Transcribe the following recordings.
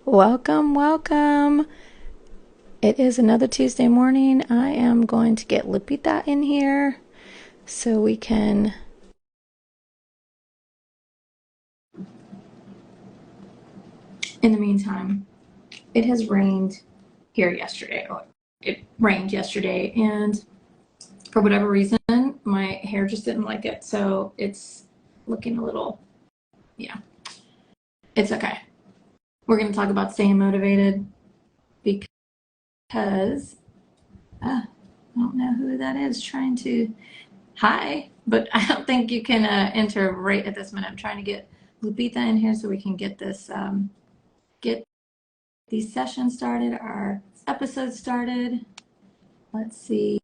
Welcome, welcome. It is another Tuesday morning. I am going to get Lupita in here so we can. In the meantime, it has rained here yesterday. It rained yesterday, and for whatever reason, my hair just didn't like it. So it's looking a little, it's okay. We're going to talk about staying motivated because I don't know who that is trying to. Hi, but I don't think you can enter right at this minute. I'm trying to get Lupita in here so we can get this, get these sessions started, our episodes started. Let's see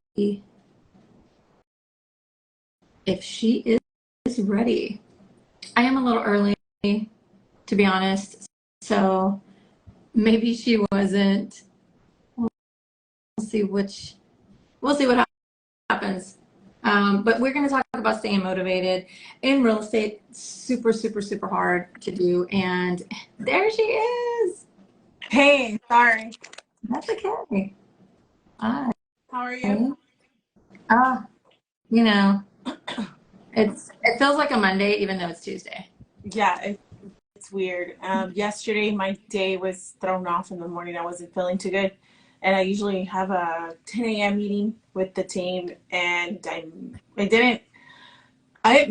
if she is ready. I am a little early, to be honest, so maybe she wasn't. We'll see what happens. But we're going to talk about staying motivated in real estate. Super, super, super hard to do. And there she is. Hey, sorry. That's okay. Hi. How are you? Uh, you know, it feels like a Monday, even though it's Tuesday. Yeah, it's weird. Yesterday, my day was thrown off in the morning. I wasn't feeling too good. And I usually have a 10 a.m. meeting with the team. And I didn't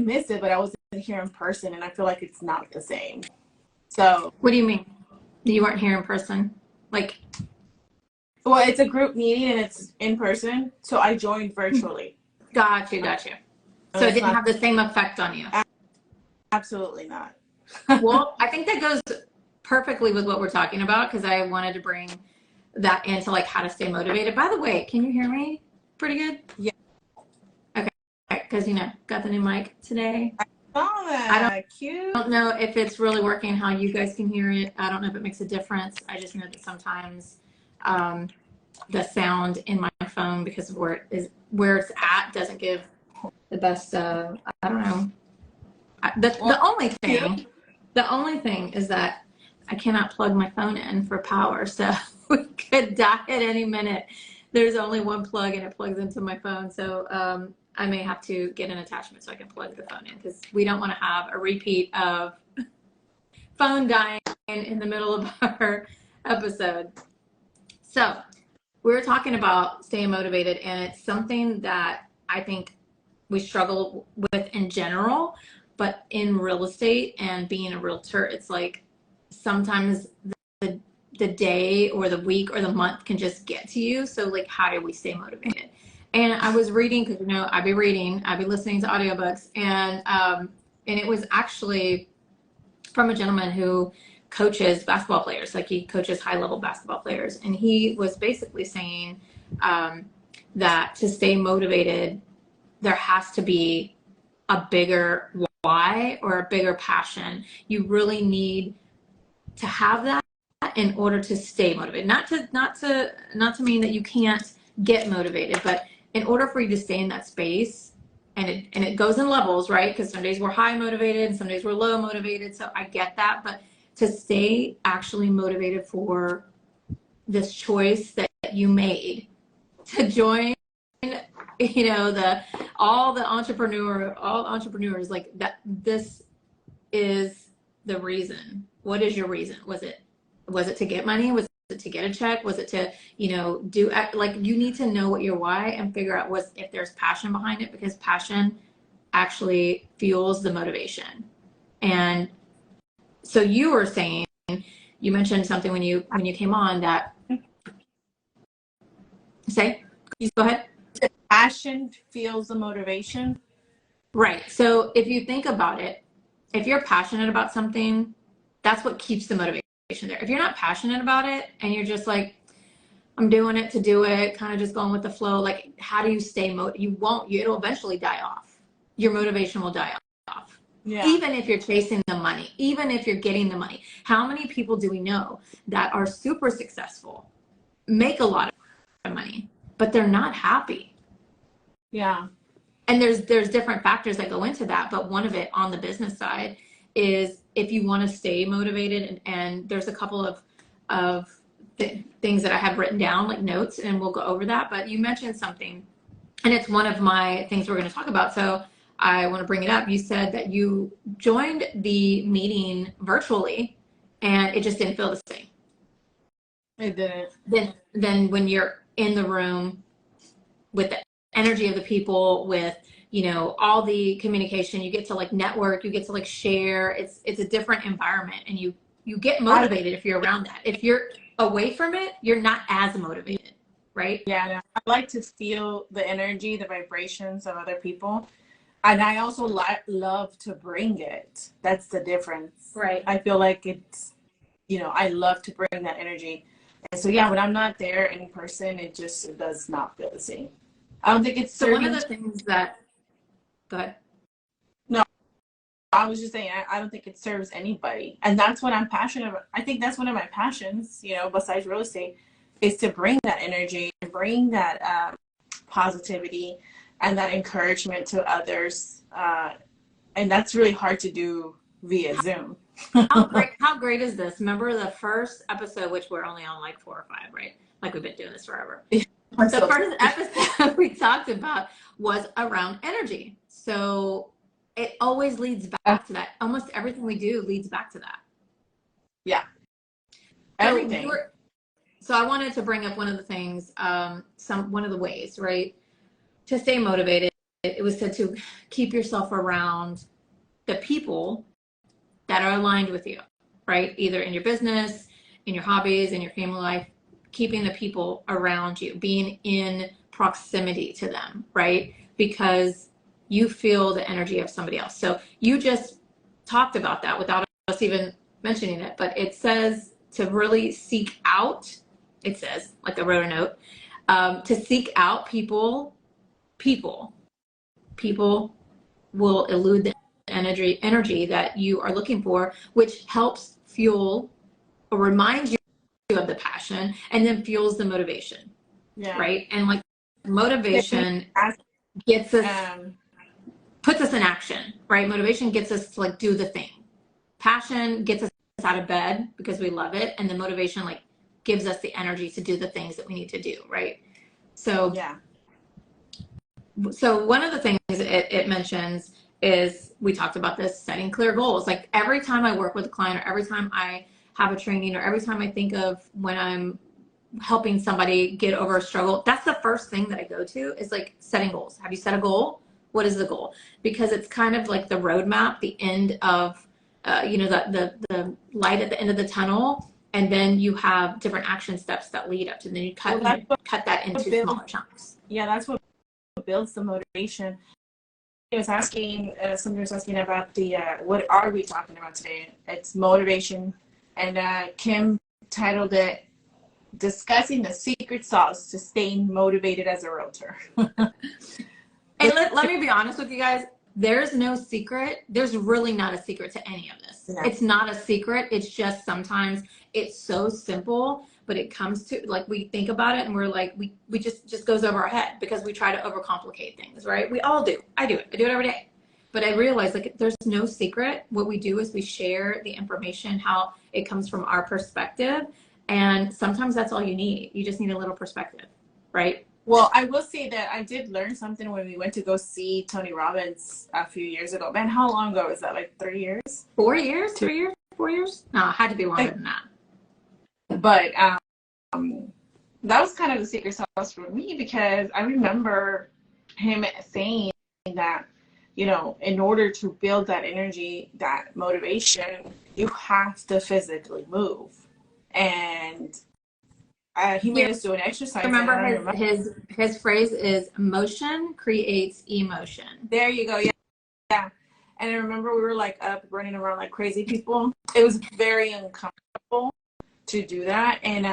miss it, but I wasn't here in person. And I feel like it's not the same. So, What do you mean? You weren't here in person? Like, well, it's a group meeting and it's in person. So I joined virtually. got you. So it didn't have the same effect on you? Absolutely not. Well, I think that goes perfectly with what we're talking about because I wanted to bring that into like how to stay motivated. By the way, can you hear me pretty good? Yeah. Okay, because got the new mic today. I saw that. Cute. I don't know if it's really working how you guys can hear it. I don't know if it makes a difference. I just know that sometimes the sound in my phone, because of where it's at, doesn't give the best. I don't know. The only thing is that I cannot plug my phone in for power, so we could die at any minute. There's only one plug and it plugs into my phone, so I may have to get an attachment so I can plug the phone in because we don't want to have a repeat of phone dying in the middle of our episode. So we were talking about staying motivated, and it's something that I think we struggle with in general, but in real estate and being a realtor, it's like sometimes the day or the week or the month can just get to you. So like, how do we stay motivated? And I was reading, because I'd be listening to audiobooks, and it was actually from a gentleman who coaches basketball players. Like, he coaches high level basketball players, and he was basically saying that to stay motivated, there has to be a bigger why or a bigger passion. You really need to have that in order to stay motivated. Not to mean that you can't get motivated, but in order for you to stay in that space, and it goes in levels, right? Because some days we're high motivated and some days we're low motivated. So I get that, but to stay actually motivated for this choice that you made to join, all entrepreneurs, like that, this is the reason. What is your reason? Was it to get money? Was it to get a check? Was it to, do, like, you need to know what your why and figure out if there's passion behind it, because passion actually fuels the motivation. And so you were saying, you mentioned something when you came on that, go ahead. Passion fuels the motivation. Right. So if you think about it, if you're passionate about something, that's what keeps the motivation there. If you're not passionate about it and you're just like, I'm doing it to do it, kind of just going with the flow, like, how do you stay it'll eventually die off. Your motivation will die off. Yeah. Even if you're chasing the money, even if you're getting the money. How many people do we know that are super successful, make a lot of money, but they're not happy? Yeah. And there's different factors that go into that, but one of it on the business side is, if you want to stay motivated, and there's a couple of of things that I have written down, like notes, and we'll go over that. But you mentioned something, and it's one of my things we're going to talk about. So I want to bring it up. You said that you joined the meeting virtually and it just didn't feel the same. It didn't. Then when you're in the room with the energy of the people, with, you know, all the communication, you get to like network, you get to like share. It's a different environment, and you get motivated if you're around that. If you're away from it, you're not as motivated, right? Yeah, no, I like to feel the energy, the vibrations of other people. And I also love to bring it. That's the difference. Right. I feel like it's, I love to bring that energy. And so, yeah, when I'm not there in person, it does not feel the same. I don't think it's So one of serving. the things that, go ahead. No, I was just saying, I don't think it serves anybody. And that's what I'm passionate about. I think that's one of my passions, besides real estate, is to bring that energy and bring that positivity and that encouragement to others. And that's really hard to do via Zoom. How great is this? Remember the first episode, which we're only on like 4 or 5, right? Like we've been doing this forever. The first episode we talked about was around energy. So it always leads back to that. Almost everything we do leads back to that. Yeah. Everything. So I wanted to bring up one of the things, one of the ways, right, to stay motivated. It was said to keep yourself around the people that are aligned with you, right? Either in your business, in your hobbies, in your family life, keeping the people around you, being in proximity to them, right? Because you feel the energy of somebody else. So you just talked about that without us even mentioning it, but it says to really seek out, it says, like I wrote a note, to seek out people will elude the energy that you are looking for, which helps fuel or reminds you of the passion, and then fuels the motivation. Yeah. Right? And like motivation gets us, puts us in action, right? Motivation gets us to like do the thing. Passion gets us out of bed because we love it, and the motivation like gives us the energy to do the things that we need to do, right? So yeah. So one of the things it mentions is, we talked about this, setting clear goals. Like every time I work with a client, or every time I have a training, or every time I think of when I'm helping somebody get over a struggle, that's the first thing that I go to is like setting goals. Have you set a goal? What is the goal? Because it's kind of like the roadmap, the end of, the light at the end of the tunnel. And then you have different action steps that lead up to, and then you cut that into smaller chunks. Yeah, that's what builds the motivation. Somebody was asking about what are we talking about today? It's motivation. And Kim titled it, Discussing the Secret Sauce to Staying Motivated as a Realtor. And let me be honest with you guys. There's no secret. There's really not a secret to any of this. No. It's not a secret. It's just sometimes it's so simple, but it comes to like, we think about it and we're like, we just goes over our head because we try to overcomplicate things, right? We all do. I do it every day. But I realize like there's no secret. What we do is we share the information, how it comes from our perspective. And sometimes that's all you need. You just need a little perspective, right? Well, I will say that I did learn something when we went to go see Tony Robbins a few years ago. Man, how long ago was that? Like 3 years? 4 years? 3 years? 4 years? No, it had to be longer than that. But that was kind of the secret sauce for me, because I remember him saying that, in order to build that energy, that motivation, you have to physically move. And he made us do an exercise. Remember his phrase is motion creates emotion. There you go. Yeah. And I remember we were like up running around like crazy people. It was very uncomfortable to do that. And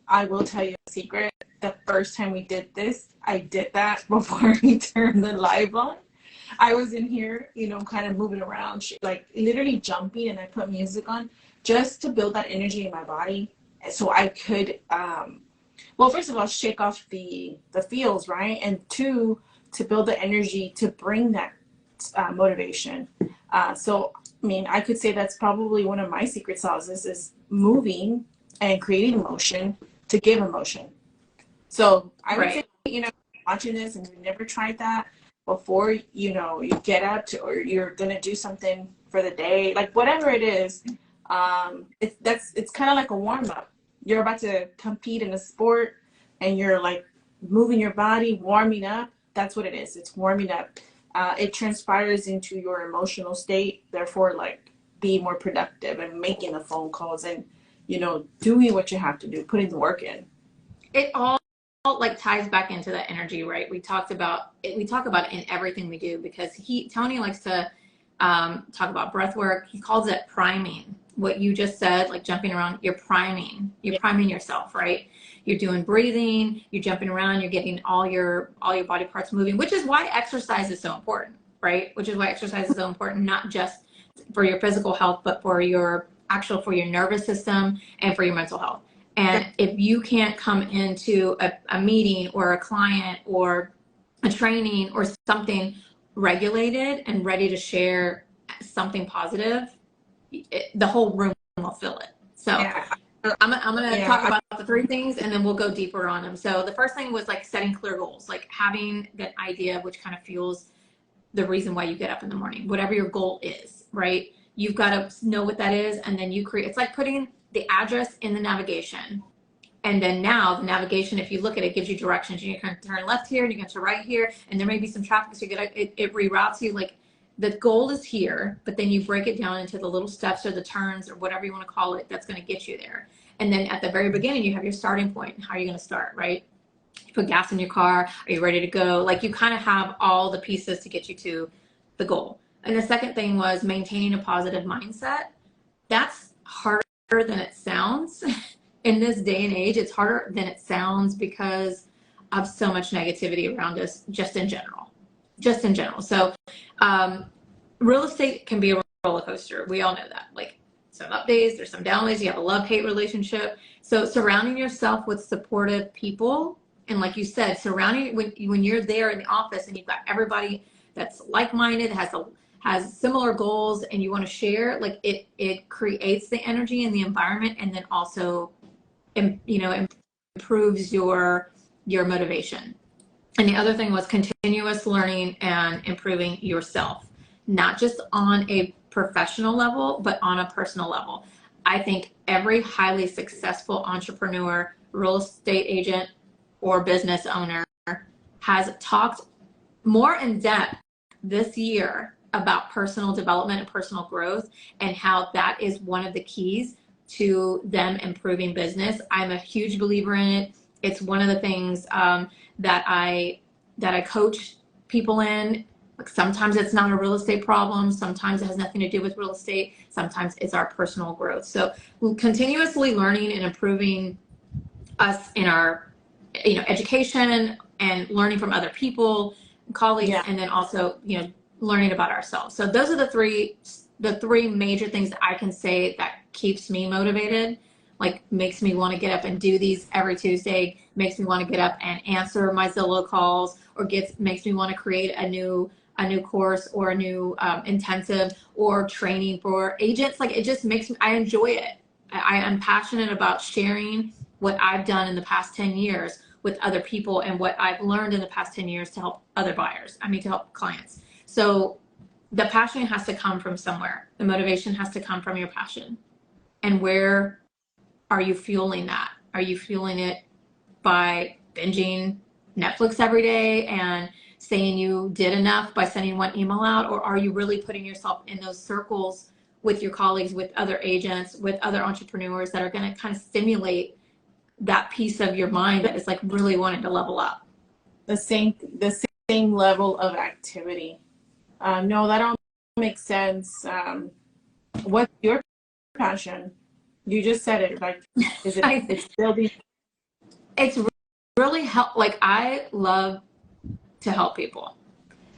I will tell you a secret. The first time we did this, I did that before we turned the live on. I was in here, kind of moving around, like literally jumping, and I put music on just to build that energy in my body, so I could, first of all, shake off the feels, right? And 2, to build the energy to bring that motivation. So, I mean, I could say that's probably one of my secret sauces is moving and creating emotion to give emotion. So I would say, Right. watching this and you've never tried that before, you get up to, or you're going to do something for the day, like whatever it is, it's kind of like a warm up. You're about to compete in a sport and you're like moving your body, warming up. That's what it is. It's warming up. It transpires into your emotional state, therefore, like being more productive and making the phone calls and, doing what you have to do, putting the work in. It all like ties back into that energy, right? We talked about it. We talk about it in everything we do because Tony likes to talk about breath work. He calls it priming. What you just said, like jumping around, you're Yeah. priming yourself, right? You're doing breathing, you're jumping around, you're getting all your body parts moving, which is why exercise is so important, right? Which is why exercise is so important, not just for your physical health, but for your nervous system and for your mental health. And if you can't come into a meeting or a client or a training or something regulated and ready to share something positive, the whole room will fill it. So Yeah. I'm going to talk Yeah. about the three things and then we'll go deeper on them. So the first thing was like setting clear goals, like having that idea, which kind of fuels the reason why you get up in the morning, whatever your goal is, right? You've got to know what that is. And then it's like putting the address in the navigation. And then now the navigation, if you look at it, gives you directions. You can turn left here and you can turn right here. And there may be some traffic. So it reroutes you. Like the goal is here, but then you break it down into the little steps or the turns or whatever you want to call it. That's going to get you there. And then at the very beginning, you have your starting point. How are you going to start, right? You put gas in your car. Are you ready to go? Like you kind of have all the pieces to get you to the goal. And the second thing was maintaining a positive mindset. That's harder than it sounds. In this day and age, it's harder than it sounds because of so much negativity around us, just in general. Just in general. So, real estate can be a roller coaster. We all know that. Like, some up days, there's some down days. You have a love-hate relationship. So, surrounding yourself with supportive people, and like you said, surrounding when you're there in the office and you've got everybody that's like-minded, has similar goals, and you want to share, like it creates the energy and the environment, and then also improves your motivation. And the other thing was continuous learning and improving yourself, not just on a professional level, but on a personal level. I think every highly successful entrepreneur, real estate agent, or business owner has talked more in depth this year about personal development and personal growth and how that is one of the keys to them improving business. I'm a huge believer in it. It's one of the things that I coach people in. Like sometimes it's not a real estate problem. Sometimes it has nothing to do with real estate. Sometimes it's our personal growth. So continuously learning and improving us in our education and learning from other people, colleagues, Yeah. and then also learning about ourselves. So those are the three major things that I can say that keeps me motivated, like makes me want to get up and do these every Tuesday, makes me want to get up and answer my Zillow calls, or makes me want to create a new course or a new intensive or training for agents. Like it just makes me, I enjoy it. I'm passionate about sharing what I've done in the past 10 years with other people and what I've learned in the past 10 years to help other buyers. To help clients. So the passion has to come from somewhere. The motivation has to come from your passion. And where are you fueling that? Are you fueling it by binging Netflix every day and saying you did enough by sending one email out? Or are you really putting yourself in those circles with your colleagues, with other agents, with other entrepreneurs that are going to kind of stimulate that piece of your mind that is like really wanting to level up? The same level of activity. No, that all makes sense. What's your passion? You just said it. Like, is it? It's building. It's really help. Like I love to help people.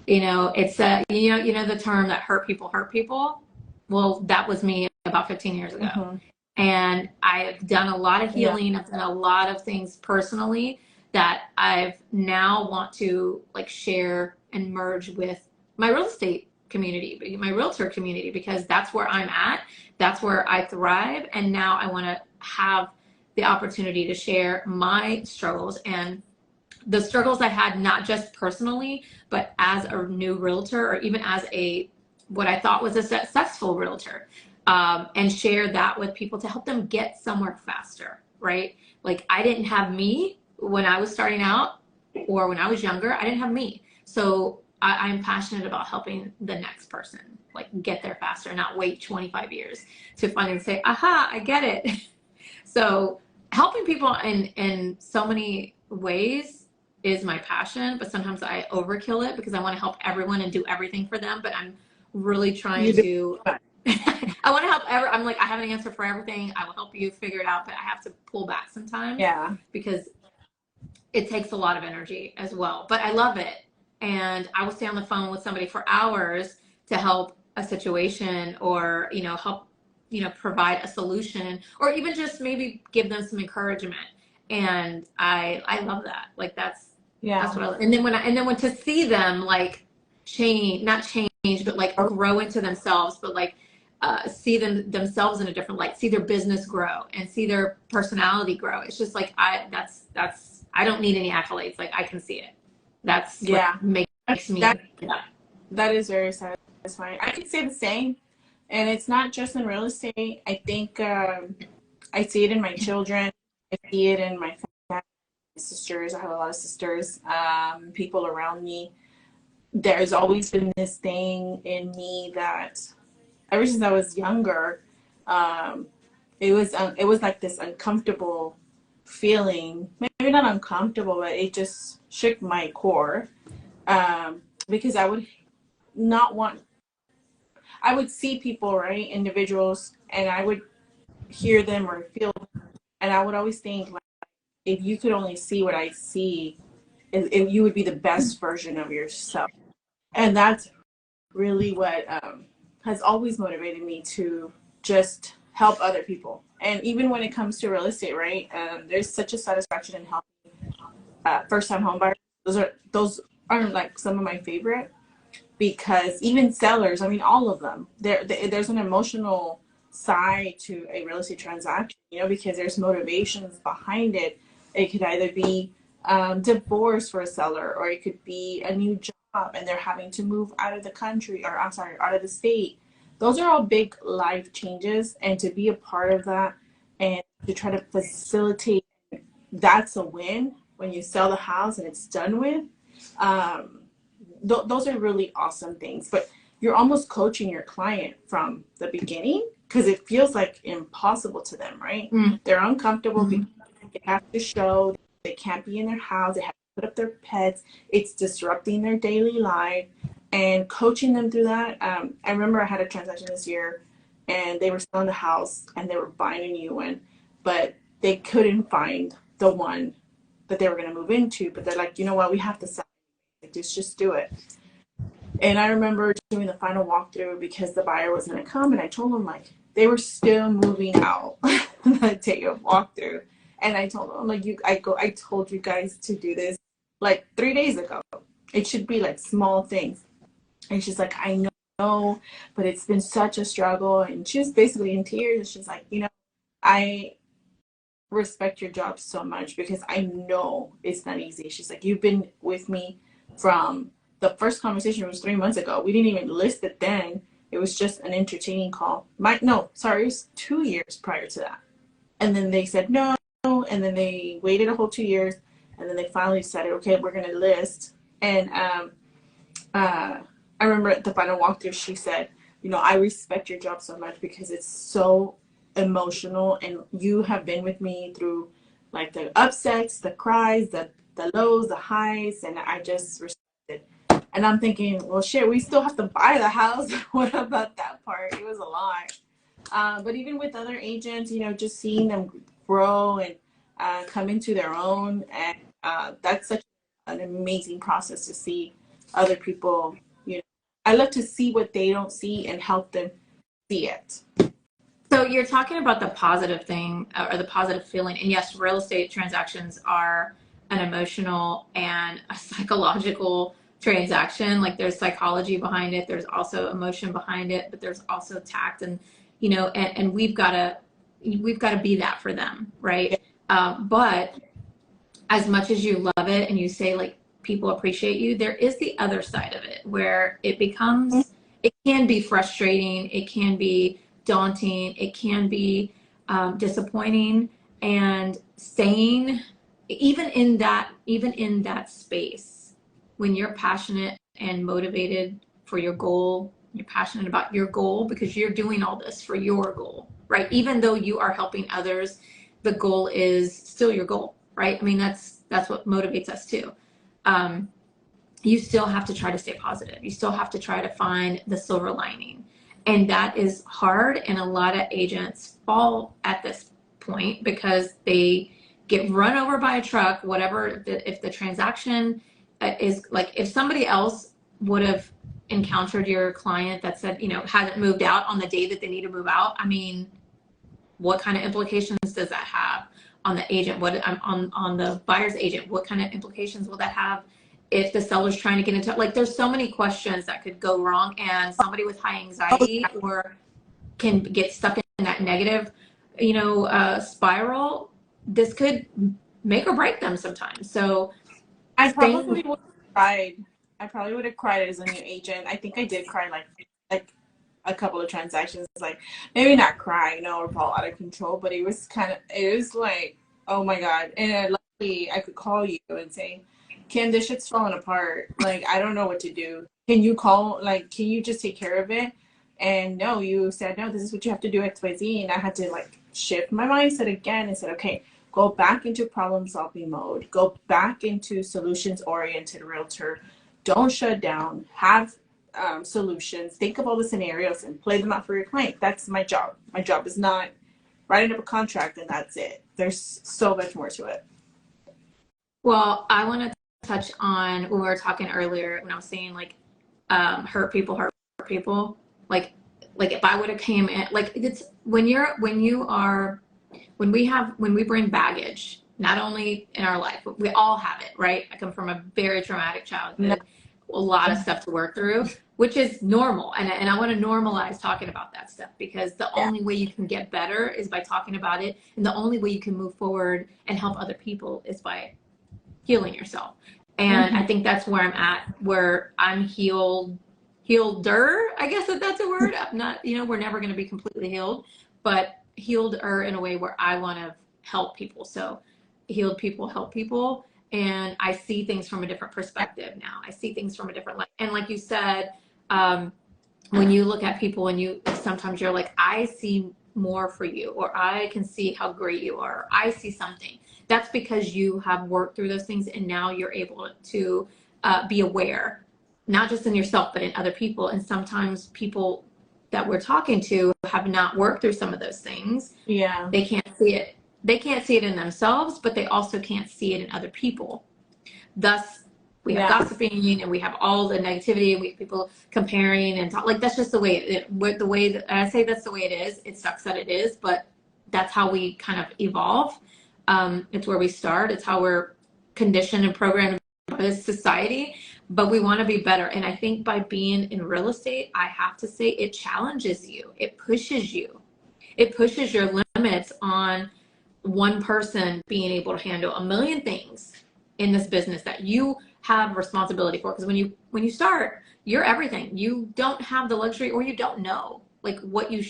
It's the term that hurt people. Well, that was me about 15 years ago. Mm-hmm. And I've done a lot of Yeah. healing. I've done a lot of things personally that I've now want to like share and merge with my real estate community, my realtor community, because that's where I'm at. That's where I thrive. And now I want to have the opportunity to share my struggles and the struggles I had, not just personally, but as a new realtor or even as a what I thought was a successful realtor, and share that with people to help them get somewhere faster, right? Like I didn't have me when I was starting out or when I was younger, I didn't have me. So I'm passionate about helping the next person like get there faster, not wait 25 years to finally say, aha, I get it. So helping people in so many ways is my passion, but sometimes I overkill it because I want to help everyone and do everything for them. But I'm really trying You do. to, I want to help I'm like, I have an answer for everything. I will help you figure it out, but I have to pull back sometimes Yeah. because it takes a lot of energy as well. But I love it. And I will stay on the phone with somebody for hours to help a situation or, help, provide a solution or even just maybe give them some encouragement. And I love that. Like that's Yeah. what and then when to see them like change, not change, but like grow into themselves, but like see themselves in a different light, see their business grow and see their personality grow. It's just like that's I don't need any accolades. Like I can see it. That's what Yeah. makes me. That Yeah. that is very satisfying. I can say the same, and it's not just in real estate. I think I see it in my children. I see it in my family, sisters. I have a lot of sisters. People around me. There's always been this thing in me that ever since I was younger, um, it was like this uncomfortable feeling. Maybe not uncomfortable, but it just shook my core, because I would not want. I would see people, right, individuals, and I would hear them or feel, and I would always think like, if you could only see what I see, if you would be the best version of yourself, and that's really what has always motivated me to just help other people. And even when it comes to real estate, right? There's such a satisfaction in helping first-time home buyers. Those are like some of my favorite, because even sellers, I mean, all of them, there's an emotional side to a real estate transaction, because there's motivations behind it. It could either be divorce for a seller, or it could be a new job and they're having to move out of the country, or I'm sorry, out of the state. Those are all big life changes, and to be a part of that and to try to facilitate, that's a win when you sell the house and it's done with. Um, those are really awesome things, but you're almost coaching your client from the beginning, because it feels like impossible to them, right? Mm. They're uncomfortable Mm-hmm. because they have to show, they can't be in their house, they have to put up their pets, it's disrupting their daily life, and coaching them through that. I remember I had a transaction this year, and they were selling the house and they were buying a new one, but they couldn't find the one that they were going to move into, but they're like, you know what, we have to sell, like, just do it. And I remember doing the final walkthrough because the buyer was going to come, and I told them, like, they were still moving out the day of walkthrough. And I told them, like, I told you guys to do this like 3 days ago. It should be like small things. And she's like, I know, but it's been such a struggle. And she was basically in tears. And she's like, I respect your job so much, because I know it's not easy. She's like, you've been with me from the first conversation was 3 months ago. We didn't even list it then. It was just an entertaining call. No, sorry, it was 2 years prior to that. And then they said no, and then they waited a whole 2 years, and then they finally decided, okay, we're gonna list. And I remember at the final walkthrough, she said, I respect your job so much because it's so emotional, and you have been with me through like the upsets, the cries, the lows, the highs, and I just respect it. And I'm thinking, well, shit, we still have to buy the house. What about that part? It was a lot. But even with other agents, just seeing them grow and come into their own, and that's such an amazing process to see other people. I love to see what they don't see and help them see it. So you're talking about the positive thing or the positive feeling. And yes, real estate transactions are an emotional and a psychological transaction. Like there's psychology behind it. There's also emotion behind it, but there's also tact and, and we've got to, we've got to be that for them, Yeah. right? But as much as you love it and you say like people appreciate you, there is the other side of it where it becomes, it can be frustrating, it can be daunting, it can be disappointing, and staying even in that space when you're passionate and motivated for your goal, you're passionate about your goal because you're doing all this for your goal, right? Even though you are helping others, the goal is still your goal, right? I mean, that's what motivates us too. Um, you still have to try to stay positive. You still have to try to find the silver lining. And that is hard. And a lot of agents fall at this point because they get run over by a truck, whatever. If the transaction is like, if somebody else would have encountered your client that said, you know, hadn't moved out on the day that they need to move out, I mean, what kind of implications does that have on the agent? What on the buyer's agent? What kind of implications will that have if the seller's trying to get into, like, there's so many questions that could go wrong, and somebody with high Oh, anxiety or can get stuck in that negative, spiral. This could make or break them sometimes. So I staying, probably would have cried. I probably would have cried as a new agent. I think I did cry like a couple of transactions, like maybe not cry, or fall out of control, but it was like, oh my God. And luckily I could call you and say, Kim, this shit's falling apart. Like, I don't know what to do. Can you just take care of it? And no, you said, no, this is what you have to do, XYZ. And I had to like shift my mindset again and said, okay, go back into problem solving mode, go back into solutions oriented realtor. Don't shut down. Have solutions. Think of all the scenarios and play them out for your client. That's my job. My job is not writing up a contract and that's it. There's so much more to it. well, I want to touch on when we were talking earlier when I was saying like hurt people. Like if I would have came in, like, it's when when we bring baggage, not only in our life, but we all have it, right? I come from a very traumatic No, childhood, a lot of stuff to work through, which is normal. And I want to normalize talking about that stuff because the yeah. only way you can get better is by talking about it. And the only way you can move forward and help other people is by healing yourself. And I Mm-hmm. think that's where I'm at, where I'm healeder, I guess if that's a word. I'm not, we're never going to be completely healed, but healeder in a way where I want to help people. So healed people help people. And I see things from a different perspective now. I see things from a different light. And like you said, um, when you look at people and sometimes you're like, I see more for you, or I can see how great you are, or I see something. That's because you have worked through those things and now you're able to be aware, not just in yourself, but in other people. And sometimes people that we're talking to have not worked through some of those things. Yeah. They can't see it. They can't see it in themselves, but they also can't see it in other people. Thus, we have Yeah. gossiping and we have all the negativity. We have people comparing and talk, like, that's just the way the way that, and I say that's the way it is. It sucks that it is, but that's how we kind of evolve. It's where we start. It's how we're conditioned and programmed by this society, but we want to be better. And I think by being in real estate, I have to say it challenges you. It pushes you. It pushes your limits on one person being able to handle a million things in this business that you have responsibility for. Because when you start, you're everything. You don't have the luxury, or you don't know like what you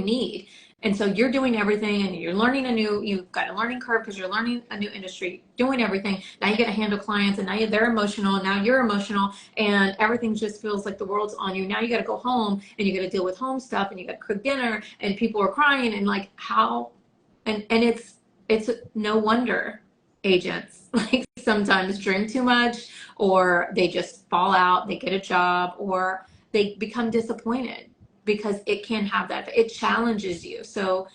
need. And so you're doing everything, and you've got a learning curve because you're learning a new industry, doing everything. Now you got to handle clients, and now they're emotional, and now you're emotional, and everything just feels like the world's on you. Now you got to go home and you got to deal with home stuff, and you got to cook dinner, and people are crying, and like how, and it's no wonder agents like sometimes drink too much, or they just fall out, they get a job, or they become disappointed because it can have that. It challenges you. So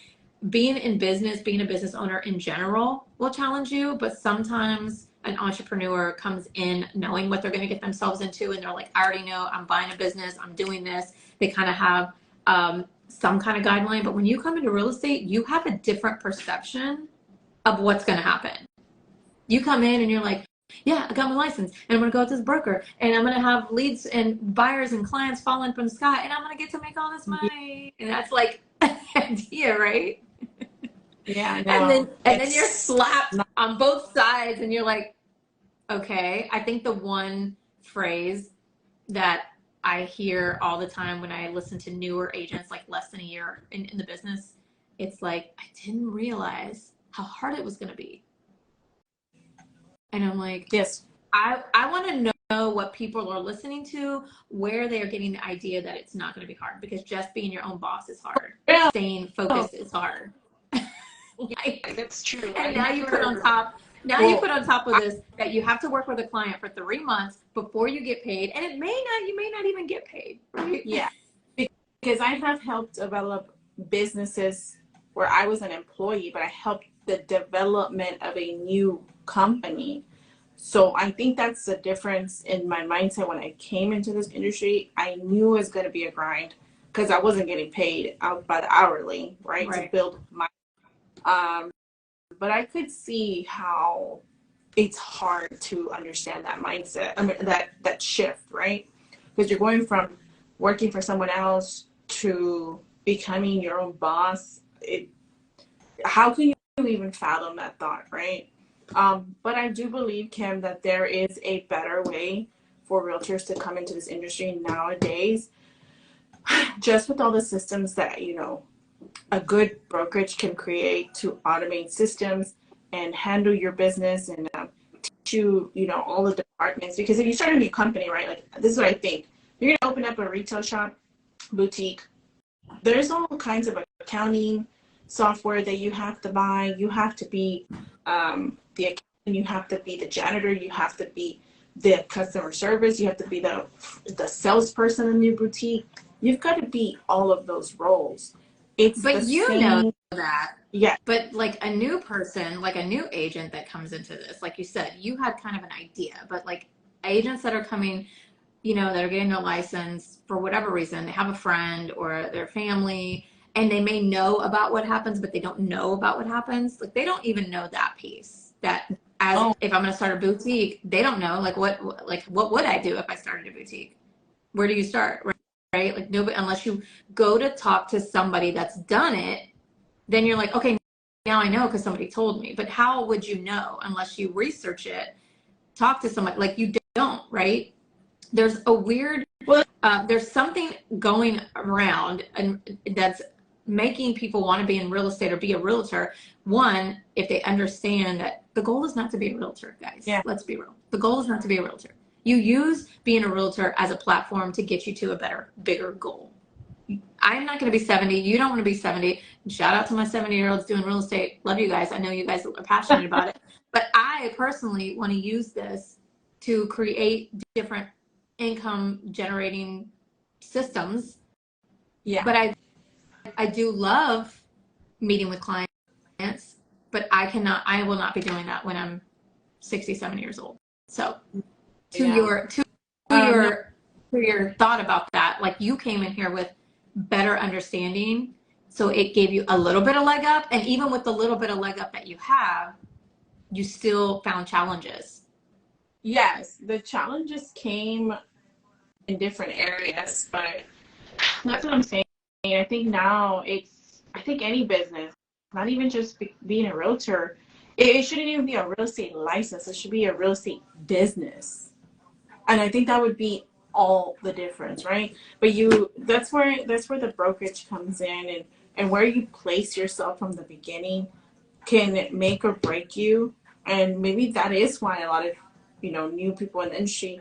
being in business, being a business owner in general will challenge you, but sometimes an entrepreneur comes in knowing what they're going to get themselves into, and they're like, I already know, I'm buying a business, I'm doing this. They kind of have some kind of guideline. But when you come into real estate, you have a different perception of what's going to happen. You come in and you're like, yeah, I got my license, and I'm going to go with this broker, and I'm going to have leads and buyers and clients falling from the sky, and I'm going to get to make all this Yeah. money. And that's like, idea, right? Yeah, And then no, you're it's slapped not. on both sides and you're like, okay. I think the one phrase that I hear all the time when I listen to newer agents, like less than a year in the business, it's like, I didn't realize how hard it was going to be. And I'm like, Yes. I want to know what people are listening to, where they are getting the idea that it's not going to be hard, because just being your own boss is hard. Yeah. Staying focused is hard. Like, That's true. and I now you put on never. top, Well, of this that you have to work with a client for 3 months before you get paid, and you may not even get paid, right? yeah, because I have helped develop businesses where I was an employee, but I helped the development of a new company. So I think that's the difference in my mindset when I came into this industry. I knew it was going to be a grind because I wasn't getting paid out by the hourly, right, to Right. build my. Um, but I could see how it's hard to understand that mindset. I mean, that shift, right? Because you're going from working for someone else to becoming your own boss. How can you even fathom that thought, right? But I do believe, Kim, that there is a better way for realtors to come into this industry nowadays. Just with all the systems that a good brokerage can create to automate systems and handle your business and to all the departments. Because if you start a new company, right, like this is what I think, you're going to open up a retail shop, boutique, there's all kinds of accounting software that you have to buy. You have to be the accountant, you have to be the janitor, you have to be the customer service, you have to be the salesperson in your boutique. You've got to be all of those roles. It's the But you know same. that. Yeah. But like a new person, like a new agent that comes into this, like you said, you had kind of an idea, but like agents that are coming, that are getting their license for whatever reason, they have a friend or their family, and they may know about what happens, but they don't know about what happens. Like they don't even know that piece. That as Oh, if I'm going to start a boutique, they don't know what would I do if I started a boutique? Where do you start? Right? Like nobody, unless you go to talk to somebody that's done it, then you're like, okay, now I know because somebody told me. But how would you know unless you research it, talk to somebody? Like you don't, right? There's a weird, well, there's something going around and that's making people want to be in real estate or be a realtor. One, if they understand that the goal is not to be a realtor, guys. yeah. Let's be real. The goal is not to be a realtor. You use being a realtor as a platform to get you to a better, bigger goal. I'm not going to be 70. You don't want to be 70. Shout out to my 70-year-olds doing real estate. Love you guys. I know you guys are passionate about it. But I personally want to use this to create different income generating systems. Yeah. But I do love meeting with clients, but I will not be doing that when I'm 67 years old. So to Yeah. your to No. your to your thought about that, like you came in here with better understanding, so it gave you a little bit of leg up, and even with the little bit of leg up that you have, you still found challenges. Yes, the challenges came in different areas, but that's what I'm saying. I think now I think any business, not even just being a realtor, it shouldn't even be a real estate license. It should be a real estate business. And I think that would be all the difference, right? But that's where the brokerage comes in, and where you place yourself from the beginning can make or break you. And maybe that is why a lot of, new people in the industry,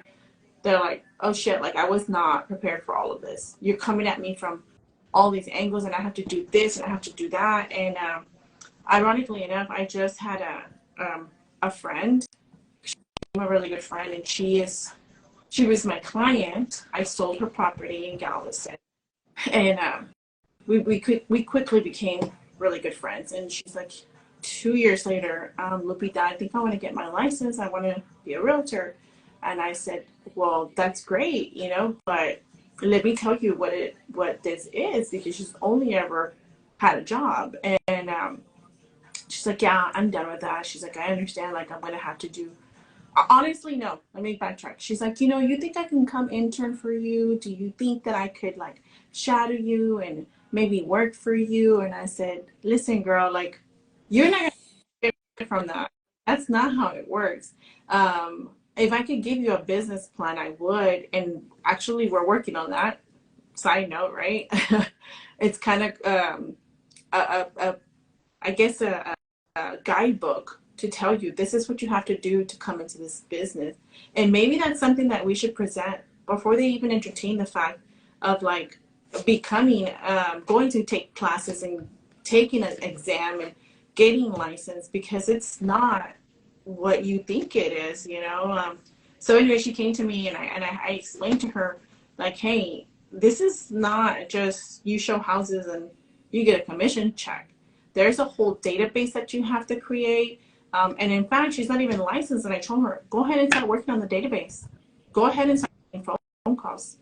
they're like, oh shit, like I was not prepared for all of this. You're coming at me from all these angles, and I have to do this and I have to do that. And ironically enough, I just had a friend, a really good friend, and she was my client. I sold her property in Galveston, and we quickly became really good friends. And she's like, 2 years later, Lupita, I think I want to get my license. I want to be a realtor. And I said, well, that's great, but let me tell you what this is, because she's only ever had a job. And she's like, yeah, I'm done with that. She's like, I understand. Like, I'm gonna have to do. Honestly, no. Let me backtrack. She's like, you think I can come intern for you? Do you think that I could like shadow you and maybe work for you. And I said, listen, girl, like, you're not going to get from that. That's not how it works. If I could give you a business plan, I would. And actually, we're working on that. Side note, right? It's kind of a I guess a guidebook to tell you this is what you have to do to come into this business. And maybe that's something that we should present before they even entertain the fact of like becoming, going to take classes and taking an exam and getting licensed, because it's not what you think it is, you know? So anyway, she came to me and I explained to her like, hey, this is not just you show houses and you get a commission check. There's a whole database that you have to create. And in fact, she's not even licensed. And I told her, go ahead and start working on the database. Go ahead and start making phone calls.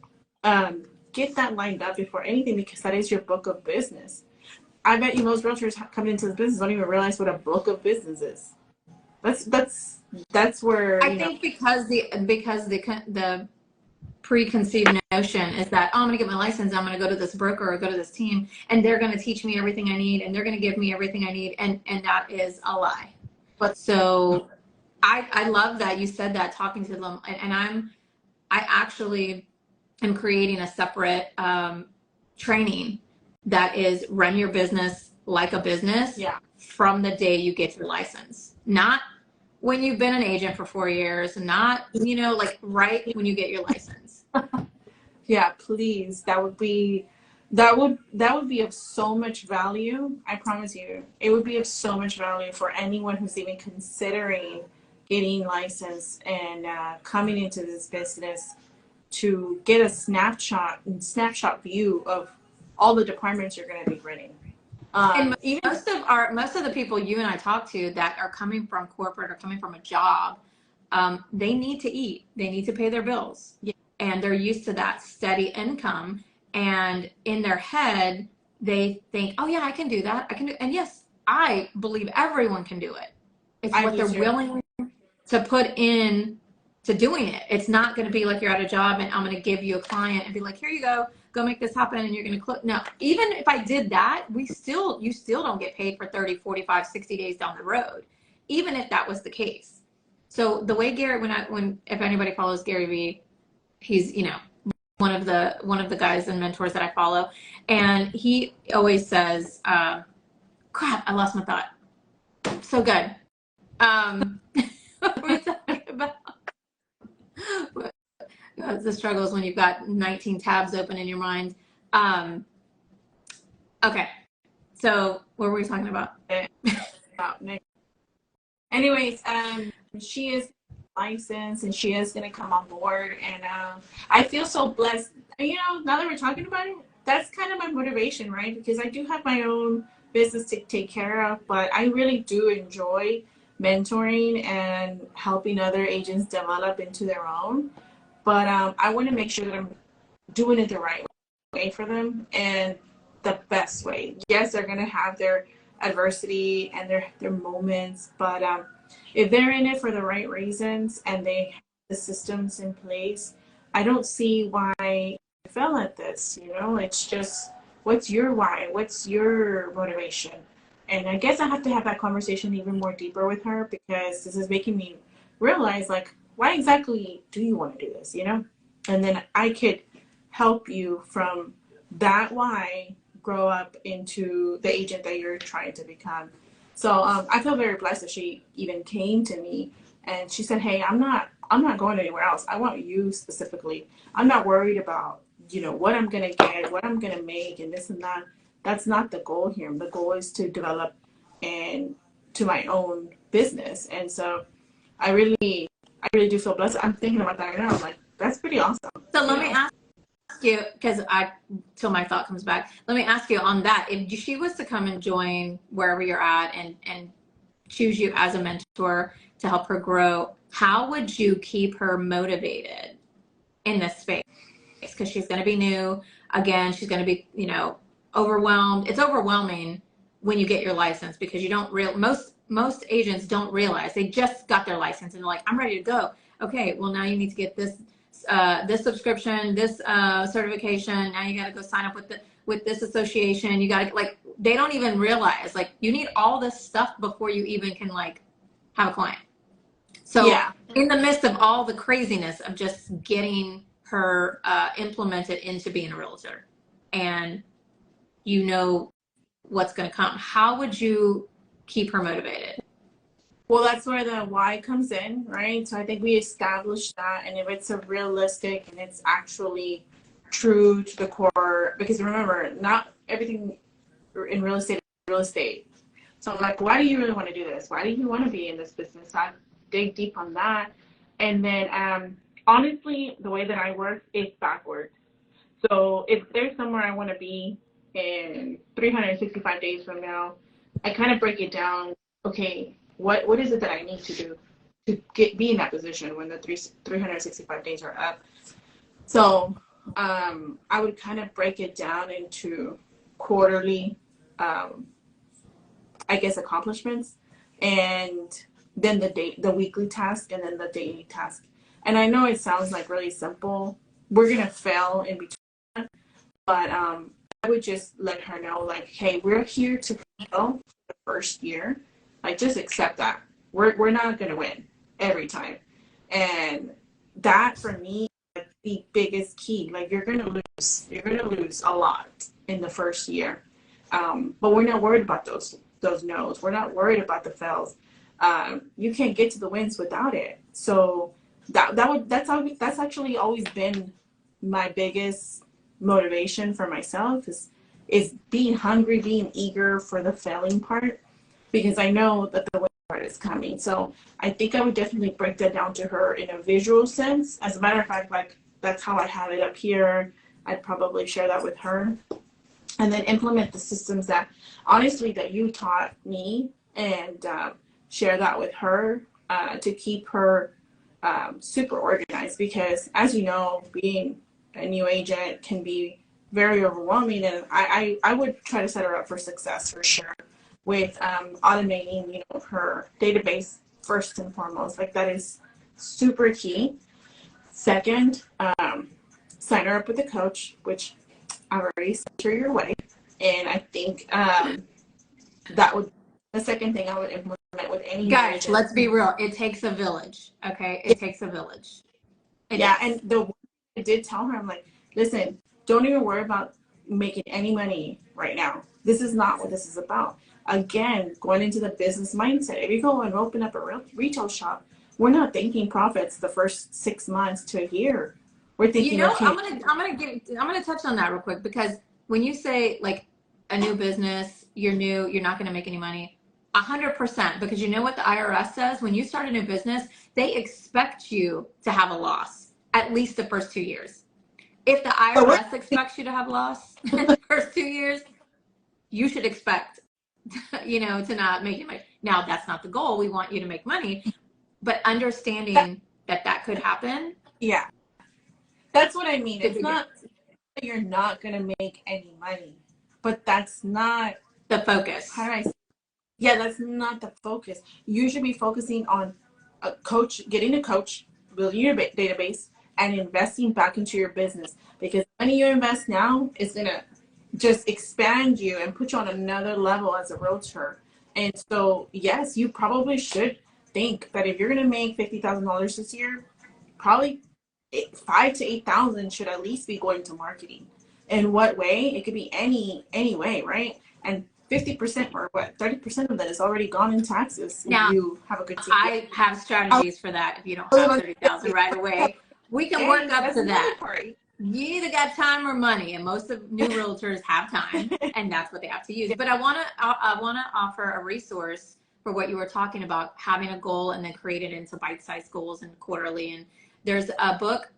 Get that lined up before anything, because that is your book of business. I bet you most realtors coming into the business don't even realize what a book of business is. That's where, I you know. think because the preconceived notion is that, oh, I'm going to get my license, I'm going to go to this broker or go to this team, and they're going to teach me everything I need, and they're going to give me everything I need, and that is a lie. But So I love that you said that, talking to them, and I actually am creating a separate training that is run your business like a business, yeah, from the day you get your license, not when you've been an agent for 4 years, not, like right when you get your license. yeah, please. That would be of so much value. I promise you, it would be of so much value for anyone who's even considering getting licensed and coming into this business, to get a snapshot view of all the departments you're going to be running. And Even most of the people you and I talk to that are coming from corporate or coming from a job, they need to eat, they need to pay their bills, yeah, and they're used to that steady income. And in their head, they think, oh yeah, I can do that. I can do, and yes, I believe everyone can do it. It's I what do they're too. willing to put in to doing it. It's not going to be like you're at a job and I'm going to give you a client and be like, here you go make this happen, and you're going to click. No, even if I did that, you still don't get paid for 30, 45, 60 days down the road, even if that was the case. So the way Gary, if anybody follows Gary Vee, he's, one of the guys and mentors that I follow. And he always says, crap, I lost my thought. So good. What were we talking about? The struggles when you've got 19 tabs open in your mind. Okay, so what were we talking about? Anyways, she is licensed and she is going to come on board, and I feel so blessed. Now that we're talking about it, that's kind of my motivation, right? Because I do have my own business to take care of, but I really do enjoy mentoring and helping other agents develop into their own. But I want to make sure that I'm doing it the right way for them and the best way. Yes, they're going to have their adversity and their moments, but if they're in it for the right reasons and they have the systems in place, I don't see why I fell at this. It's just, what's your why? What's your motivation? And I guess I have to have that conversation even more deeper with her, because this is making me realize, like, why exactly do you want to do this? And then I could help you from that why grow up into the agent that you're trying to become. So I feel very blessed that she even came to me and she said, hey, I'm not going anywhere else. I want you specifically. I'm not worried about, what I'm going to get, what I'm going to make, and this and that. That's not the goal here. The goal is to develop and to my own business. And so I really do feel blessed. I'm thinking about that right now. I'm like, that's pretty awesome. So let me ask you, because till my thought comes back, let me ask you on that. If she was to come and join wherever you're at and choose you as a mentor to help her grow, how would you keep her motivated in this space? Because she's going to be new. Again, she's going to be, overwhelmed. It's overwhelming when you get your license, because you don't most agents don't realize they just got their license and they're like, I'm ready to go. Okay, well, now you need to get this subscription, this certification. Now you got to go sign up with this association. You got to, like, they don't even realize, like, you need all this stuff before you even can, like, have a client. So Yeah. in the midst of all the craziness of just getting her implemented into being a realtor, and you know what's going to come, how would you keep her motivated? Well, that's where the why comes in, right? So I think we established that, and if it's a realistic and it's actually true to the core, because remember, not everything in real estate is real estate. So I'm like, why do you really want to do this? Why do you want to be in this business? I dig deep on that, and then honestly, the way that I work is backwards. So if there's somewhere I want to be in 365 days from now, I kind of break it down. Okay, what is it that I need to do to be in that position when the 365 days are up? So I would kind of break it down into quarterly, I guess, accomplishments, and then the weekly task, and then the daily task. And I know it sounds like really simple. We're gonna fail in between, but I would just let her know, like, hey, we're here to fail the first year. Like, just accept that. We're not gonna win every time. And that for me is the biggest key. Like, you're gonna lose. You're gonna lose a lot in the first year. But we're not worried about those no's. We're not worried about the fails. You can't get to the wins without it. So that's actually always been my biggest motivation for myself is being hungry, being eager for the failing part, because I know that the win part is coming. So I think I would definitely break that down to her in a visual sense. As a matter of fact, like, that's how I have it up here. I'd probably share that with her, and then implement the systems that honestly that you taught me, and share that with her to keep her super organized, because as you know, being a new agent can be very overwhelming, and I would try to set her up for success for sure with automating, her database first and foremost. Like, that is super key. Second, sign her up with a coach, which I've already sent her your way. And I think that would the second thing I would implement with any Guys, agent. let's be real. It takes a village. Okay. It takes a village. It Yeah, does. and I did tell her, I'm like, listen, don't even worry about making any money right now. This is not what this is about. Again, going into the business mindset. If you go and open up a retail shop, we're not thinking profits the first 6 months to a year. We're thinking, okay, I'm gonna touch on that real quick, because when you say, like, a new business, you're new, you're not gonna make any money. 100%, because you know what the IRS says? When you start a new business, they expect you to have a loss at least the first 2 years. If the but we're IRS expects you to have loss in the first 2 years, you should expect, to not make it money. Now, that's not the goal. We want you to make money, but understanding that could happen. yeah, that's what I mean. Could It's be good. not that you're not going to make any money, but that's not, The how focus. do I say, yeah, that's not the focus. You should be focusing on a coach, getting a coach, building your database, and investing back into your business, because the money you invest now is going to just expand you and put you on another level as a realtor. And so, yes, you probably should think that if you're going to make $50,000 this year, probably 5 to 8 thousand should at least be going to marketing. In what way? It could be any way, right? And 50% or what, 30% of that is already gone in taxes if Now, you have a good CPA. I have I strategies for that. If you don't was have about to 30,000 say, right away, we can work hey, up that's to another that. part. You either got time or money, and most of new realtors have time, and that's what they have to use. But I wanna offer a resource for what you were talking about, having a goal and then create it into bite-sized goals and quarterly. And there's a book,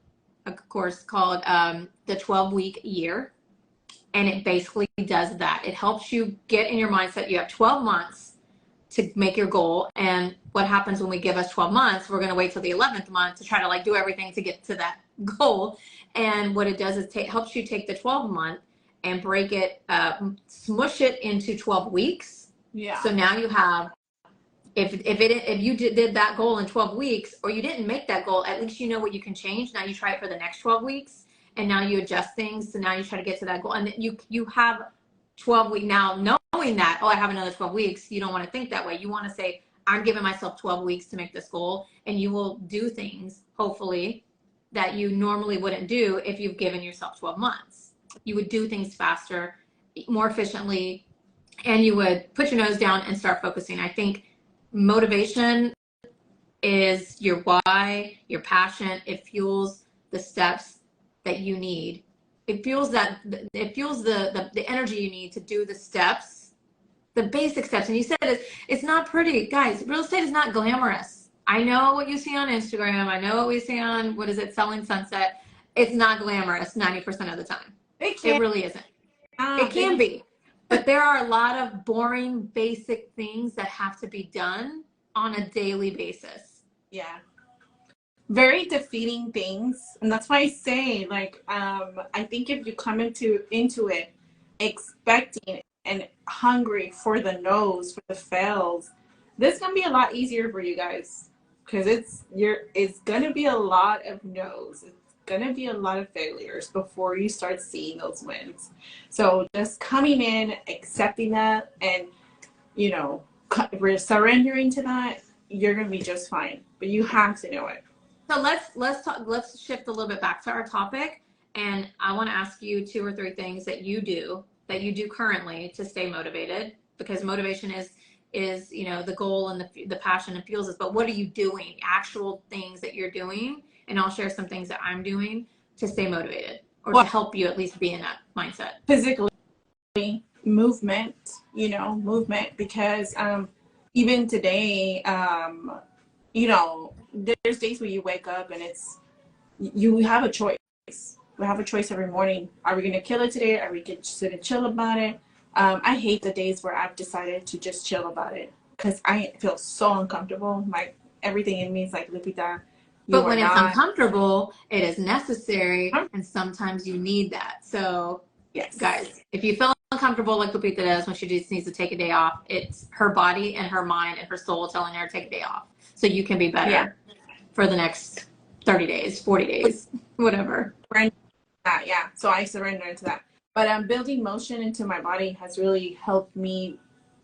of course, called The 12-Week Year, and it basically does that. It helps you get in your mindset. You have 12 months to make your goal. And what happens when we give us 12 months, we're going to wait till the 11th month to try to, like, do everything to get to that goal. And what it does is helps you take the 12-month and break it, smush it into 12 weeks. Yeah. So now you have, if you did that goal in 12 weeks, or you didn't make that goal, at least you know what you can change. Now you try it for the next 12 weeks. and now you adjust things. So now you try to get to that goal, and you have 12 weeks now, knowing that, oh, I have another 12 weeks. You don't want to think that way. You want to say, I'm giving myself 12 weeks to make this goal, and you will do things, hopefully, that you normally wouldn't do if you've given yourself 12 months. You would do things faster, more efficiently, and you would put your nose down and start focusing. I think motivation is your why, your passion. It fuels the steps that you need. It fuels the energy you need to do the steps, the basic steps. And you said it's not pretty. Guys, real estate is not glamorous. I know what you see on Instagram. I know what we see on, what is it, Selling Sunset. It's not glamorous 90% of the time. It really isn't. It can be. But there are a lot of boring, basic things that have to be done on a daily basis. Yeah. Very defeating things. And that's why I say, like, I think if you come into it expecting and hungry for the no's, for the fails, this is gonna be a lot easier for you guys. Because it's gonna be a lot of no's. It's gonna be a lot of failures before you start seeing those wins. So just coming in, accepting that, and surrendering to that, you're gonna be just fine. But you have to know it. So let's shift a little bit back to our topic, and I want to ask you 2 or 3 things that you do currently to stay motivated, because motivation is the goal and the passion and fuels us. But what are you doing? Actual things that you're doing, and I'll share some things that I'm doing to stay motivated, or to help you at least be in that mindset. Physically, movement, because even today, there's days where you wake up and you have a choice. We have a choice every morning. Are we going to kill it today? Are we going to sit and chill about it? I hate the days where I've decided to just chill about it, because I feel so uncomfortable. Everything in me is like, Lupita, but when it's uncomfortable, it is necessary, and sometimes you need that. So, yes, guys, if you feel uncomfortable like Lupita does when she just needs to take a day off, it's her body and her mind and her soul telling her to take a day off, so you can be better for the next 30 days, 40 days, whatever. Yeah. So I surrender into that. But building motion into my body has really helped me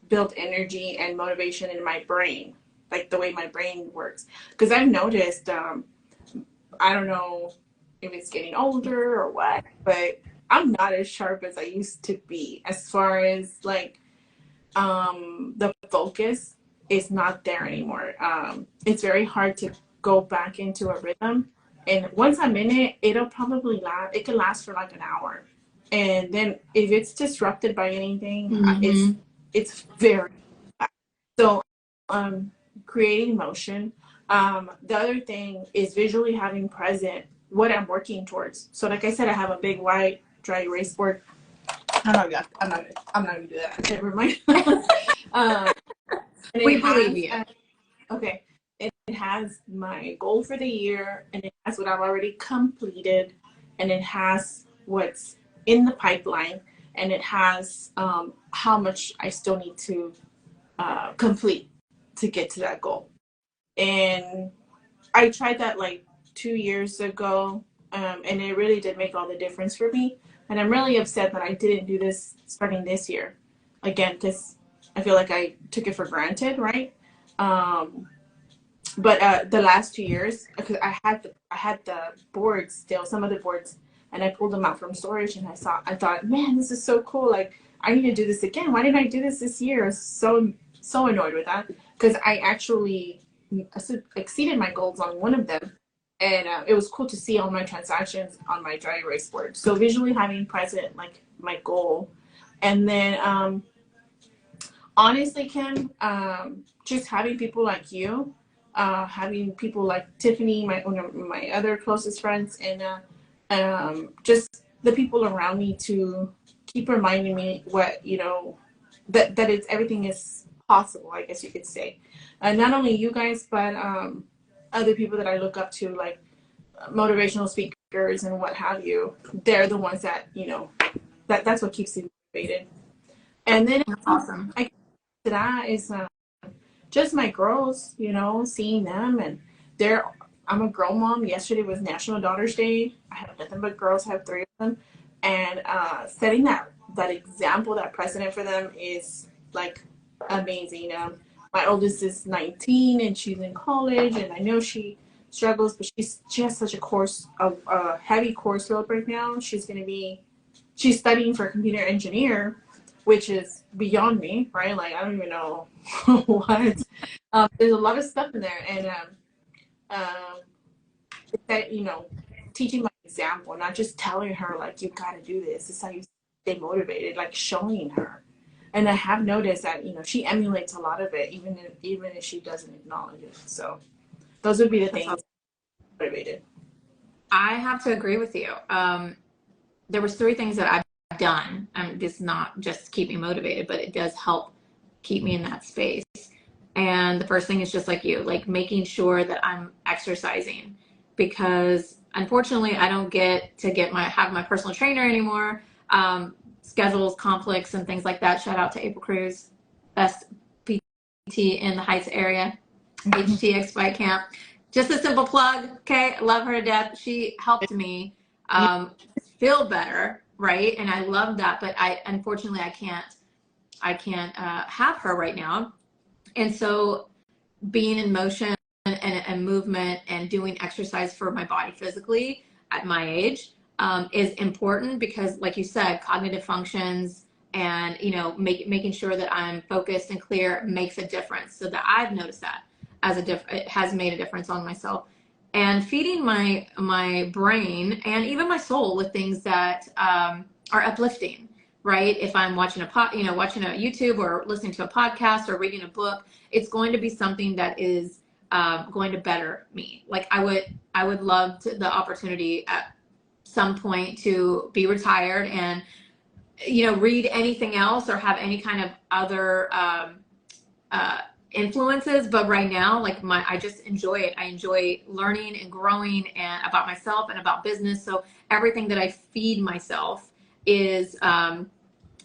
build energy and motivation in my brain, like the way my brain works. Because I've noticed, I don't know if it's getting older or what, but I'm not as sharp as I used to be, as far as like the focus is not there anymore. It's very hard to go back into a rhythm. And once I'm in it, it'll probably last. It can last for like an hour. And then if it's disrupted by anything, it's very bad. So creating motion. The other thing is visually having present what I'm working towards. So like I said, I have a big white dry erase board. I'm not gonna do that. Never mind. We believe you. Okay. It has my goal for the year, and it has what I've already completed, and it has what's in the pipeline, and it has how much I still need to complete to get to that goal. And I tried that like 2 years ago, and it really did make all the difference for me. And I'm really upset that I didn't do this starting this year again, because I feel like I took it for granted, right? But the last 2 years, because I had the boards still, some of the boards, and I pulled them out from storage, and I thought, man, this is so cool. Like, I need to do this again. Why didn't I do this year? I was so annoyed with that, because I actually exceeded my goals on one of them, and it was cool to see all my transactions on my dry erase board. So visually having present like my goal, and then honestly, Kim, just having people like you. Having people like Tiffany, one of my other closest friends, and just the people around me to keep reminding me what, that it's everything is possible, I guess you could say. Not only you guys, but other people that I look up to, like motivational speakers and what have you. They're the ones that, that's what keeps me motivated. And then that's awesome. That is just my girls, seeing them, and they're I'm a girl mom. Yesterday was National Daughters Day. I have nothing but girls. I have three of them, and setting that example, that precedent for them is like amazing. My oldest is 19 and she's in college, and I know she struggles, but she has such a heavy course load right now. She's studying for a computer engineer, which is beyond me, right? Like I don't even know what. There's a lot of stuff in there, and um, that teaching by example, not just telling her like you got to do this. It's how you stay motivated, like showing her. And I have noticed that she emulates a lot of it, even if she doesn't acknowledge it. So those would be the That's things awesome. motivated. I have to agree with you. There was three things that I've done. This not just keep me motivated, but it does help keep me in that space. And the first thing is just like you, like making sure that I'm exercising, because unfortunately I don't get to have my personal trainer anymore. Schedules, conflicts, and things like that. Shout out to April Cruz, best PT in the Heights area, HTX Bike Camp. Just a simple plug, okay? I love her to death. She helped me um, feel better, right? And I love that, but unfortunately I can't have her right now. And so being in motion and movement and doing exercise for my body physically at my age is important, because like you said, cognitive functions and making sure that I'm focused and clear makes a difference. So that I've noticed that it has made a difference on myself. And feeding my brain and even my soul with things that are uplifting, right? If I'm watching watching a YouTube or listening to a podcast or reading a book, it's going to be something that is going to better me. Like I would love the opportunity at some point to be retired and read anything else or have any kind of other uh, influences. But right now, like I just enjoy it. I enjoy learning and growing and about myself and about business. So everything that I feed myself is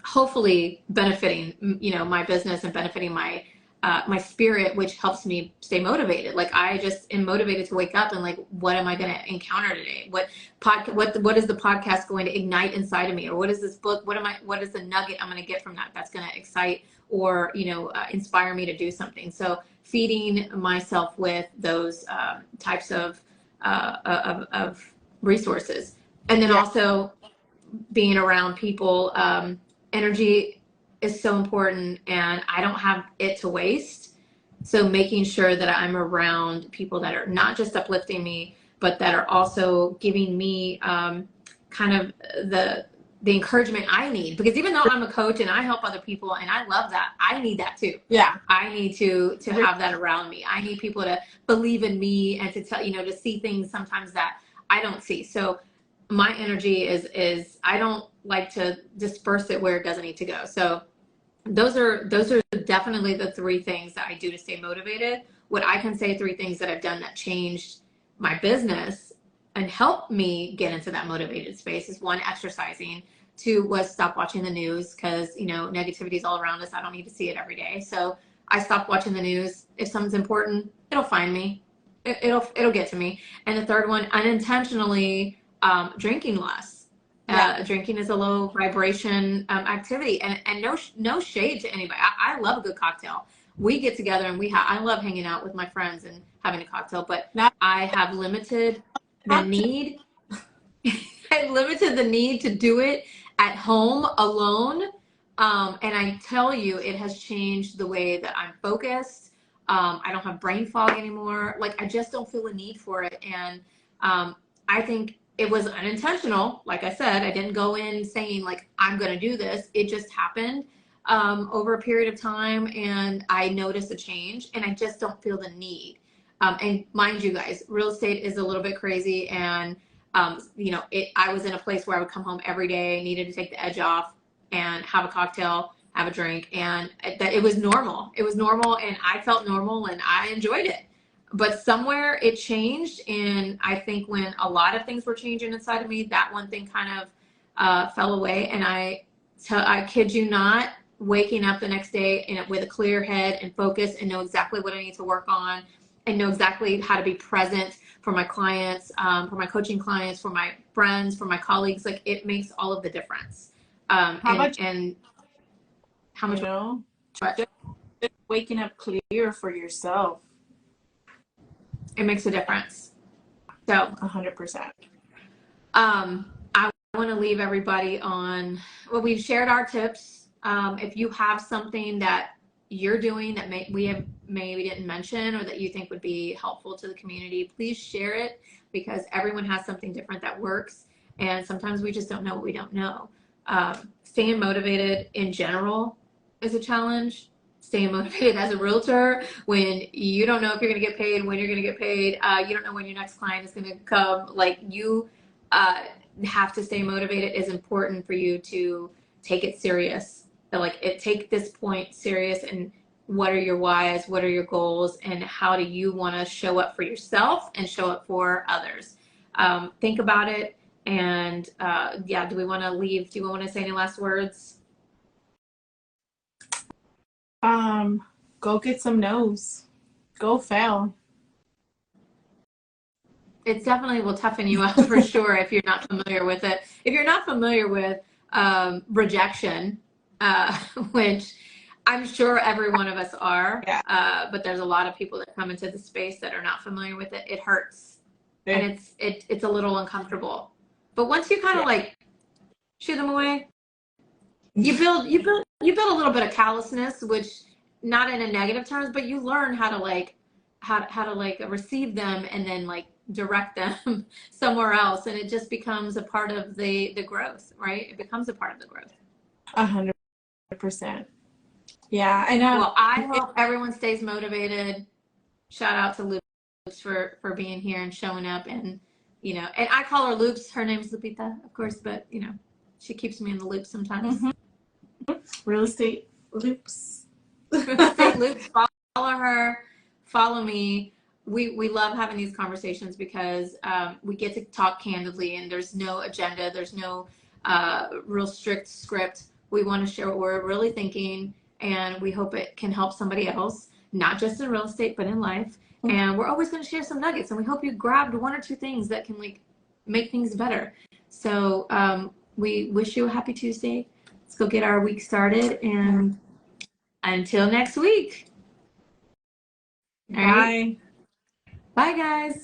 hopefully benefiting my business and benefiting my spirit, which helps me stay motivated. Like I just am motivated to wake up and like, what am I going to encounter today? What is the podcast going to ignite inside of me? Or what is this book? What is the nugget I'm going to get from that's going to excite or inspire me to do something? So feeding myself with those types of resources, and then Yeah. also being around people. Energy is so important, and I don't have it to waste. So making sure that I'm around people that are not just uplifting me, but that are also giving me kind of the encouragement I need. Because even though I'm a coach and I help other people and I love that, I need that too. Yeah. I need to have that around me. I need people to believe in me and to tell to see things sometimes that I don't see. So my energy is I don't like to disperse it where it doesn't need to go. So those are definitely the three things that I do to stay motivated. What I can say, three things that I've done that changed my business and helped me get into that motivated space is: one, exercising; two was stop watching the news, because negativity is all around us. I don't need to see it every day. So I stopped watching the news. If something's important, it'll find me. It'll get to me. And the third one, unintentionally drinking less. Yeah. Drinking is a low vibration activity, and no shade to anybody. I love a good cocktail. We get together and I love hanging out with my friends and having a cocktail, but Not I have limited the not to, need. I limited the need to do it at home alone. And I tell you, it has changed the way that I'm focused. I don't have brain fog anymore. Like I just don't feel a need for it. And I think it was unintentional. Like I said, I didn't go in saying like, I'm going to do this. It just happened over a period of time. And I noticed a change, and I just don't feel the need. And mind you guys, real estate is a little bit crazy. And I was in a place where I would come home every day, needed to take the edge off and have a cocktail, have a drink, and that it was normal. It was normal, and I felt normal, and I enjoyed it. But somewhere it changed, and I think when a lot of things were changing inside of me, that one thing kind of fell away. And I kid you not, waking up the next day with a clear head and focus and know exactly what I need to work on and know exactly how to be present, for my clients, for my coaching clients, for my friends, for my colleagues. Like it makes all of the difference. How about And how you much know what? just waking up clear for yourself? It makes a difference. So 100%. I want to leave everybody on, well, we've shared our tips. If you have something that you're doing that maybe didn't mention or that you think would be helpful to the community, please share it, because everyone has something different that works. And sometimes we just don't know what we don't know. Staying motivated in general is a challenge. Staying motivated as a realtor when you don't know if you're going to get paid, when you're going to get paid, you don't know when your next client is going to come. Like you have to stay motivated is important for you to take it serious. Like take this point serious, and what are your whys, what are your goals, and how do you want to show up for yourself and show up for others. Think about it. And yeah, do we want to say any last words? Go get some no's. Go fail. It definitely will toughen you up for sure if you're not familiar with it. If you're not familiar with rejection, which I'm sure every one of us are, Yeah. but there's a lot of people that come into the space that are not familiar with it. It hurts, Yeah. and it's a little uncomfortable. But once you kind of like shoo them away, you build a little bit of callousness, which not in a negative terms, but you learn how to like how to like receive them and then like direct them somewhere else, and it just becomes a part of the growth, right? It becomes a part of the growth. 100%. Yeah, and Well, I hope everyone stays motivated. Shout out to Loops for being here and showing up, and and I call her Loops. Her name's Lupita, of course, but she keeps me in the loop sometimes. Mm-hmm. Real estate loops. Real estate loops. Follow her. Follow me. We love having these conversations because we get to talk candidly, and there's no agenda. There's no real strict script. We want to share what we're really thinking, and we hope it can help somebody else, not just in real estate, but in life. And we're always going to share some nuggets, and we hope you grabbed one or two things that can like make things better. So we wish you a happy Tuesday. Let's go get our week started, and until next week. All right. Bye. Bye, guys.